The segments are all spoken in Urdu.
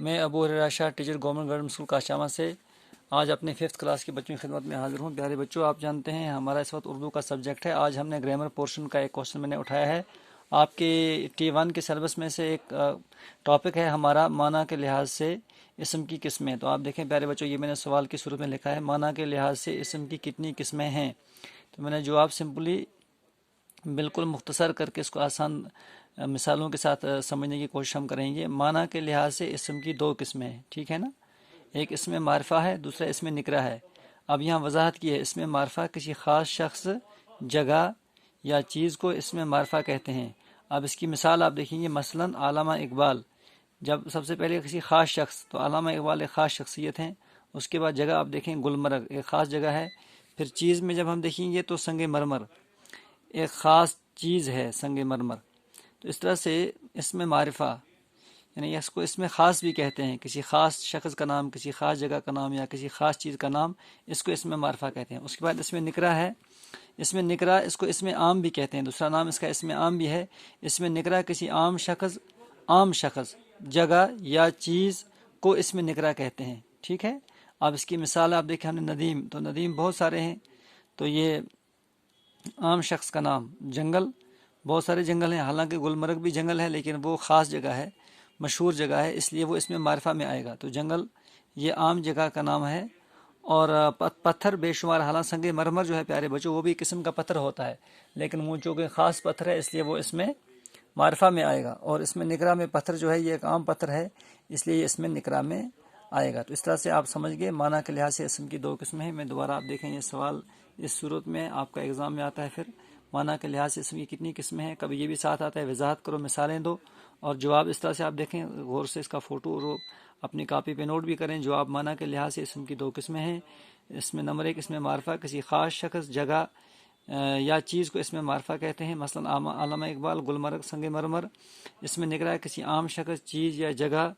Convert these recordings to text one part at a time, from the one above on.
میں ابو ہریرہ شاہ ٹیچر گورنمنٹ گرلز اسکول کاشامہ سے آج اپنے 5th کلاس کے بچوں کی خدمت میں حاضر ہوں۔ پیارے بچوں، آپ جانتے ہیں ہمارا اس وقت اردو کا سبجیکٹ ہے۔ آج ہم نے گرامر پورشن کا ایک کوشچن میں نے اٹھایا ہے۔ آپ کے T1 کے سلیبس میں سے ایک ٹاپک ہے ہمارا معنی کے لحاظ سے اسم کی قسمیں۔ تو آپ دیکھیں پیارے بچوں، یہ میں نے سوال کی صورت میں لکھا ہے، معنی کے لحاظ سے اسم کی کتنی قسمیں ہیں؟ تو میں نے جواب سمپلی بالکل مختصر کر کے اس کو آسان مثالوں کے ساتھ سمجھنے کی کوشش ہم کریں گے۔ معنی کے لحاظ سے اسم کی 2 قسمیں ہیں، ٹھیک ہے نا؟ ایک اسم معرفہ ہے، دوسرا اسم نکرہ ہے۔ اب یہاں وضاحت کی ہے، اسم معرفہ کسی خاص شخص، جگہ یا چیز کو اسم معرفہ کہتے ہیں۔ اب اس کی مثال آپ دیکھیں گے، مثلا علامہ اقبال، جب سب سے پہلے کسی خاص شخص، تو علامہ اقبال ایک خاص شخصیت ہیں۔ اس کے بعد جگہ آپ دیکھیں گلمرگ ایک خاص جگہ ہے۔ پھر چیز میں جب ہم دیکھیں گے تو سنگ مرمر ایک خاص چیز ہے، سنگ مرمر۔ تو اس طرح سے اسم معرفہ یعنی اس کو اسم خاص بھی کہتے ہیں، کسی خاص شخص کا نام، کسی خاص جگہ کا نام یا کسی خاص چیز کا نام، اس کو اسم معرفہ کہتے ہیں۔ اس کے بعد اسم نکرہ ہے۔ اسم نکرہ اس کو اسم عام بھی کہتے ہیں، دوسرا نام اس کا اسم عام بھی ہے۔ اسم نکرہ کسی عام شخص، جگہ یا چیز کو اسم نکرہ کہتے ہیں، ٹھیک ہے۔ اب اس کی مثال آپ دیکھیں، ہم نے ندیم، تو ندیم بہت سارے ہیں، تو یہ عام شخص کا نام۔ جنگل، بہت سارے جنگل ہیں، حالانکہ گلمرگ بھی جنگل ہے لیکن وہ خاص جگہ ہے، مشہور جگہ ہے، اس لیے وہ اس میں معرفہ میں آئے گا۔ تو جنگل یہ عام جگہ کا نام ہے۔ اور پتھر بے شمار، حالانکہ سنگ مرمر جو ہے پیارے بچوں وہ بھی قسم کا پتھر ہوتا ہے، لیکن وہ چونکہ خاص پتھر ہے اس لیے وہ اس میں معرفہ میں آئے گا۔ اور اس میں نکرہ میں پتھر جو ہے یہ ایک عام پتھر ہے، اس لیے یہ اس میں نکرہ میں آئے گا۔ تو اس طرح سے آپ سمجھ گئے معنی کے لحاظ سے اسم کی 2 قسمیں ہیں۔ میں دوبارہ آپ دیکھیں، یہ سوال اس صورت میں آپ کا ایگزام میں آتا ہے، پھر معنی کے لحاظ سے اسم کی کتنی قسمیں ہیں، کبھی یہ بھی ساتھ آتا ہے وضاحت کرو، مثالیں دو، اور جواب اس طرح سے آپ دیکھیں غور سے، اس کا فوٹو اور اپنی کاپی پہ نوٹ بھی کریں۔ جواب معنی کے لحاظ سے اسم کی 2 قسمیں ہیں۔ اس میں نمبر 1 اسم معرفہ کسی خاص شخص، جگہ یا چیز کو اسم معرفہ کہتے ہیں، مثلا علامہ اقبال، گلمرگ، سنگ مرمر۔ اسم نکرہ کسی عام شخص، چیز یا جگہ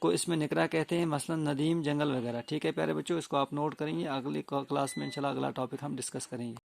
کو اسم نکرہ کہتے ہیں، مثلا ندیم، جنگل وغیرہ، ٹھیک ہے پیارے بچوں، اس کو آپ نوٹ کریں گے۔ اگلی کلاس میں انشاءاللہ اگلا ٹاپک ہم ڈسکس کریں گے۔